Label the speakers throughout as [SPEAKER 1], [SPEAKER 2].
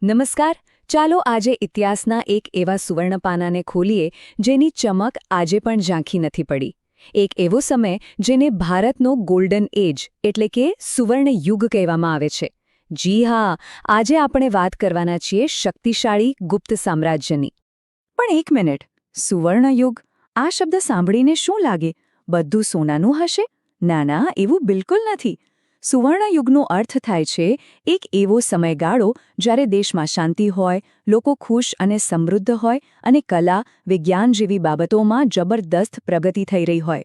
[SPEAKER 1] નમસ્કાર. ચાલો આજે ઇતિહાસના એક એવા સુવર્ણ પાનાને ખોલીએ જેની ચમક આજે પણ ઝાંખી નથી પડી. એક એવો સમય જેને ભારતનો ગોલ્ડન એજ એટલે કે સુવર્ણ યુગ કહેવામાં આવે છે. જી હા, આજે આપણે વાત કરવાના છીએ શક્તિશાળી ગુપ્ત સામ્રાજ્યની.
[SPEAKER 2] પણ એક મિનિટ, સુવર્ણ યુગ, આ શબ્દ સાંભળીને શું લાગે? બધું સોનાનું હશે? ના ના, એવું બિલકુલ નથી. સુવર્ણ યુગનો અર્થ થાય છે એક એવો સમયગાળો જ્યારે દેશમાં શાંતિ હોય, લોકો ખુશ અને સમૃદ્ધ હોય અને કલા, વિજ્ઞાન જેવી બાબતોમાં જબરદસ્ત પ્રગતિ થઈ રહી હોય.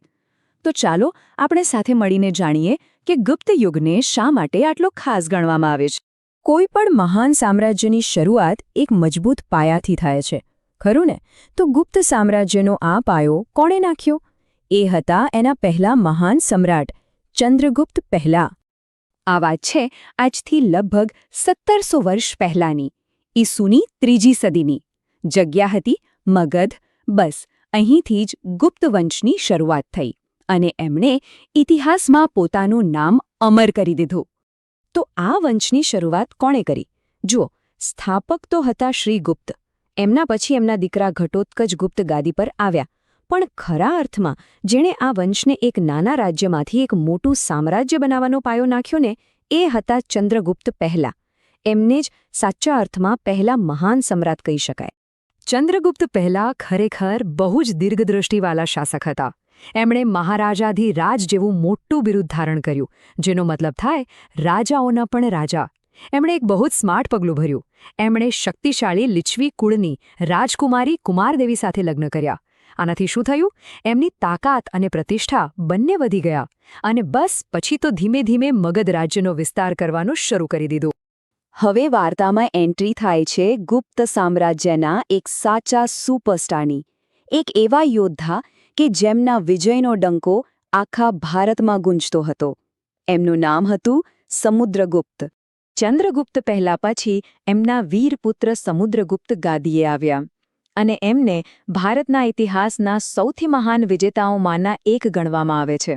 [SPEAKER 2] તો ચાલો આપણે સાથે મળીને જાણીએ કે ગુપ્ત યુગને શા માટે આટલો ખાસ ગણવામાં આવે છે. કોઈ પણ મહાન સામ્રાજ્યની શરૂઆત એક મજબૂત પાયાથી થાય છે, ખરું ને? તો ગુપ્ત સામ્રાજ્યનો આ પાયો કોણે નાખ્યો? એ હતા એના પહેલા મહાન સમ્રાટ ચંદ્રગુપ્ત પહેલા. આ વાત છે આજથી લગભગ 1700 વર્ષ પહેલાંની, ઈસુની 3જી સદીની. જગ્યા હતી મગધ. બસ અહીંથી જ ગુપ્ત વંશની શરૂઆત થઈ અને એમણે ઇતિહાસમાં પોતાનું નામ અમર કરી દીધું. તો આ વંશની શરૂઆત કોણે કરી? જુઓ, સ્થાપક તો હતા શ્રીગુપ્ત. એમના પછી એમના દીકરા ઘટોત્કચ ગુપ્ત ગાદી પર આવ્યા. પણ ખરા અર્થમાં જેણે આ વંશને એક નાના રાજ્યમાંથી એક મોટું સામ્રાજ્ય બનાવવાનો પાયો નાખ્યો ને, એ હતા ચંદ્રગુપ્ત પહેલા. એમને જ સાચા અર્થમાં પહેલા મહાન સમ્રાટ કહી શકાય. ચંદ્રગુપ્ત પહેલા ખરેખર બહુ જ દીર્ઘદૃષ્ટિવાળા શાસક હતા. એમણે મહારાજાધિરાજ જેવું મોટું બિરુદ ધારણ કર્યું, જેનો મતલબ થાય રાજાઓના પણ રાજા. એમણે એક બહુ જ સ્માર્ટ પગલું ભર્યું. એમણે શક્તિશાળી લિચ્છી કુળની રાજકુમારી કુમારદેવી સાથે લગ્ન કર્યા. આનાથી શું થયું? એમની તાકાત અને પ્રતિષ્ઠા બંને વધી ગયા અને બસ પછી તો ધીમે ધીમે મગધ રાજ્યનો વિસ્તાર કરવાનું શરૂ કરી દીધું. હવે વાર્તામાં એન્ટ્રી થાય છે ગુપ્ત સામ્રાજ્યના એક સાચા સુપરસ્ટારની, એક એવા યોદ્ધા કે જેમના વિજયનો ડંકો આખા ભારતમાં ગુંજતો હતો. એમનું નામ હતું સમુદ્રગુપ્ત. ચંદ્રગુપ્ત પહેલા પછી એમના વીરપુત્ર સમુદ્રગુપ્ત ગાદીએ આવ્યા અને એમને ભારતના ઇતિહાસના સૌથી મહાન વિજેતાઓમાંના એક ગણવામાં આવે છે.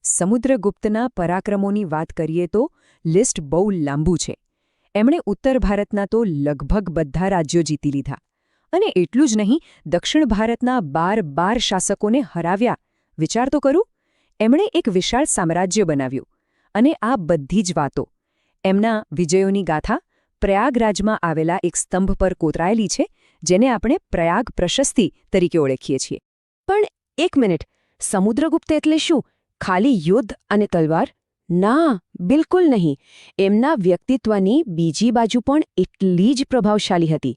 [SPEAKER 2] સમુદ્રગુપ્તના પરાક્રમોની વાત કરીએ તો લિસ્ટ બહુ લાંબુ છે. એમણે ઉત્તર ભારતના તો લગભગ બધા રાજ્યો જીતી લીધા અને એટલું જ નહીં, દક્ષિણ ભારતના 12 શાસકોને હરાવ્યા. વિચાર તો કરું, એમણે એક વિશાળ સામ્રાજ્ય બનાવ્યું. અને આ બધી જ વાતો, એમના વિજયોની ગાથા પ્રયાગરાજમાં આવેલા એક સ્તંભ પર કોતરાયેલી છે, જેને આપણે પ્રયાગ પ્રશસ્તિ તરીકે ઓળખીએ છીએ. પણ એક મિનિટ, સમુદ્રગુપ્ત એટલે શું? ખાલી યુદ્ધ અને તલવાર? ના, બિલકુલ નહીં. એમના વ્યક્તિત્વની બીજી બાજુ પણ એટલી જ પ્રભાવશાળી હતી.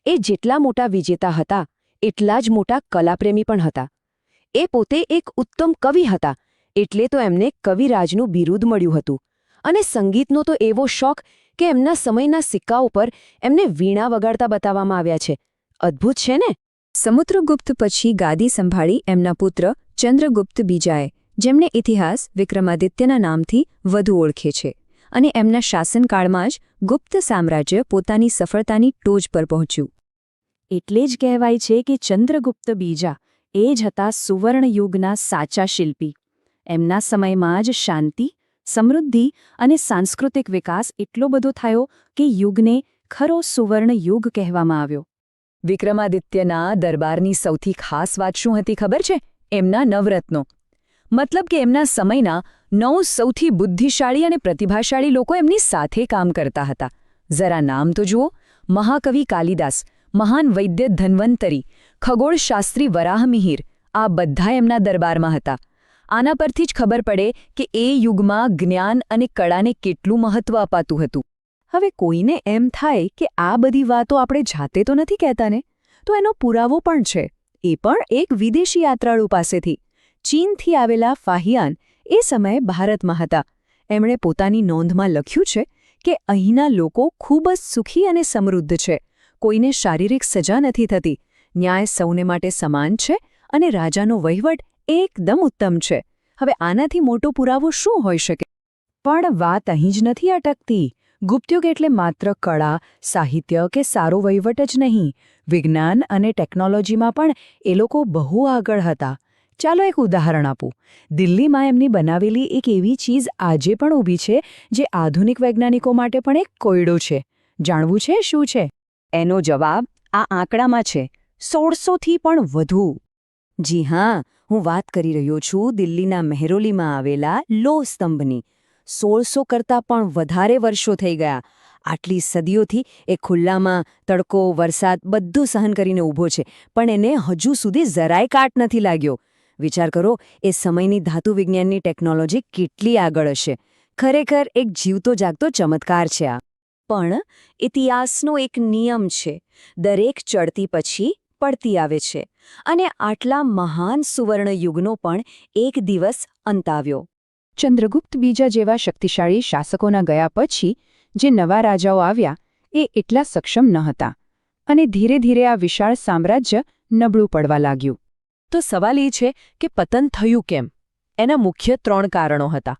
[SPEAKER 2] એ જેટલા મોટા વિજેતા હતા એટલા જ મોટા કલાપ્રેમી પણ હતા. એ પોતે એક ઉત્તમ કવિ હતા, એટલે તો એમને કવિરાજનું બિરુદ મળ્યું હતું. અને સંગીતનો તો એવો શોખ કે એમના સમયના સિક્કાઓ પર એમને વીણા વગાડતા બતાવવામાં આવ્યા છે. અદ્ભુત છે ને? સમુદ્રગુપ્ત પછી ગાદી સંભાળી એમના પુત્ર ચંદ્રગુપ્ત બીજાએ, જેમને ઇતિહાસ વિક્રમાદિત્યના નામથી વધુ ઓળખે છે. અને એમના શાસનકાળમાં જ ગુપ્ત સામ્રાજ્ય પોતાની સફળતાની ટોચ પર પહોંચ્યું. એટલે જ કહેવાય છે કે ચંદ્રગુપ્ત બીજા એ જ હતા સુવર્ણ યુગના સાચા શિલ્પી. એમના સમયમાં જ શાંતિ, સમૃદ્ધિ અને સાંસ્કૃતિક વિકાસ એટલો બધો થયો કે યુગને ખરો સુવર્ણ યુગ કહેવામાં આવ્યો. વિક્રમાદિત્યના દરબારની સૌથી ખાસ વાત શું હતી ખબર છે? એમના નવરત્નો. મતલબ કે એમના સમયના 9 સૌથી બુદ્ધિશાળી અને પ્રતિભાશાળી લોકો એમની સાથે કામ કરતા હતા. જરા નામ તો જુઓ: મહાકવિ કાલિદાસ, મહાન વૈદ્ય ધન્વંતરી, ખગોળશાસ્ત્રી વરાહમિહિર, આ બધા એમના દરબારમાં હતા. આના પરથી જ ખબર પડે કે એ યુગમાં જ્ઞાન અને કળાને કેટલું મહત્વ અપાતું હતું. હવે કોઈને એમ થાય કે આ બધી વાતો આપણે જાતે તો નથી કહેતા ને, તો એનો પુરાવો પણ છે. એ પણ એક વિદેશી યાત્રાળુ પાસેથી. ચીનથી આવેલા ફાહિયાન એ સમયે ભારતમાં હતા. એમણે પોતાની નોંધમાં લખ્યું છે કે અહીંના લોકો ખૂબ જ સુખી અને સમૃદ્ધ છે. કોઈને શારીરિક સજા નથી થતી, ન્યાય સૌને માટે સમાન છે અને રાજાનો વહીવટ એકદમ ઉત્તમ છે. હવે આનાથી મોટો પુરાવો શું હોઈ શકે? પણ વાત અહીં જ નથી અટકતી. ગુપ્તયુગ એટલે માત્ર કળા, સાહિત્ય કે સારો વહીવટ જ નહીં. વિજ્ઞાન અને ટેકનોલોજીમાં પણ એ લોકો બહુ આગળ હતા. ચાલો એક ઉદાહરણ આપું. દિલ્હીમાં એમની બનાવેલી એક એવી ચીજ આજે પણ ઊભી છે જે આધુનિક વૈજ્ઞાનિકો માટે પણ એક કોયડો છે.
[SPEAKER 1] જાણવું છે શું છે? એનો જવાબ આ આંકડામાં છે, 1600થી પણ વધુ. જી હા, હું વાત કરી રહ્યો છું દિલ્હીના મહેરોલીમાં આવેલા લો સ્તંભની. 1600 કરતાં પણ વધારે વર્ષો થઈ ગયા. આટલી સદીઓથી એ ખુલ્લામાં તડકો, વરસાદ બધું સહન કરીને ઊભો છે, પણ એને હજુ સુધી જરાય કાટ નથી લાગ્યો. વિચાર કરો, એ સમયની ધાતુ વિજ્ઞાનની ટેકનોલોજી કેટલી આગળ હશે. ખરેખર એક જીવતો જાગતો ચમત્કાર છે આ. પણ ઇતિહાસનો એક નિયમ છે, દરેક ચડતી પછી પડતી આવે છે. અને આટલા મહાન સુવર્ણયુગનો પણ એક દિવસ અંત આવ્યો. ચંદ્રગુપ્ત બીજા જેવા શક્તિશાળી શાસકોના ગયા પછી જે નવા રાજાઓ આવ્યા એ એટલા સક્ષમ ન હતા, અને ધીરે ધીરે આ વિશાળ સામ્રાજ્ય નબળું પડવા લાગ્યું. તો સવાલ એ છે કે પતન થયું કેમ? એના મુખ્ય 3 કારણો હતા.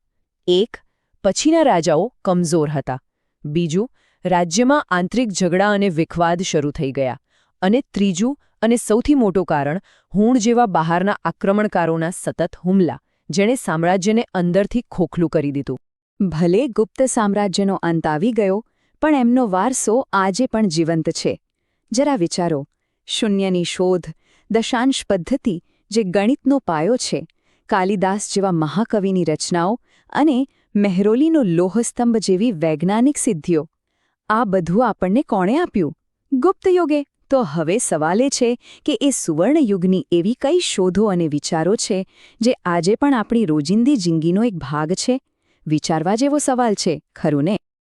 [SPEAKER 1] 1. પછીના રાજાઓ કમજોર હતા. 2. રાજ્યમાં આંતરિક ઝઘડા અને વિખવાદ શરૂ થઈ ગયા. અને 3. અને સૌથી મોટું કારણ, હુણ જેવા બહારના આક્રમણકારોના સતત હુમલા, જેણે સામ્રાજ્યને અંદરથી ખોખલું કરી દીધું. ભલે ગુપ્ત સામ્રાજ્યનો અંત આવી ગયો, પણ એમનો વારસો આજે પણ જીવંત છે. જરા વિચારો, શૂન્યની શોધ, દશાંશ પદ્ધતિ જે ગણિતનો પાયો છે, કાલિદાસ જેવા મહાકવિની રચનાઓ અને મહેરોલીનો લોહસ્તંભ જેવી વૈજ્ઞાનિક સિદ્ધિઓ. આ બધું આપણને કોણે આપ્યું? ગુપ્ત યુગે. તો હવે સવાલ એ છે કે એ સુવર્ણયુગની એવી કઈ શોધો અને વિચારો છે જે આજે પણ આપણી રોજિંદી જિંદગીનો એક ભાગ છે? વિચારવા જેવો સવાલ છે, ખરું ને?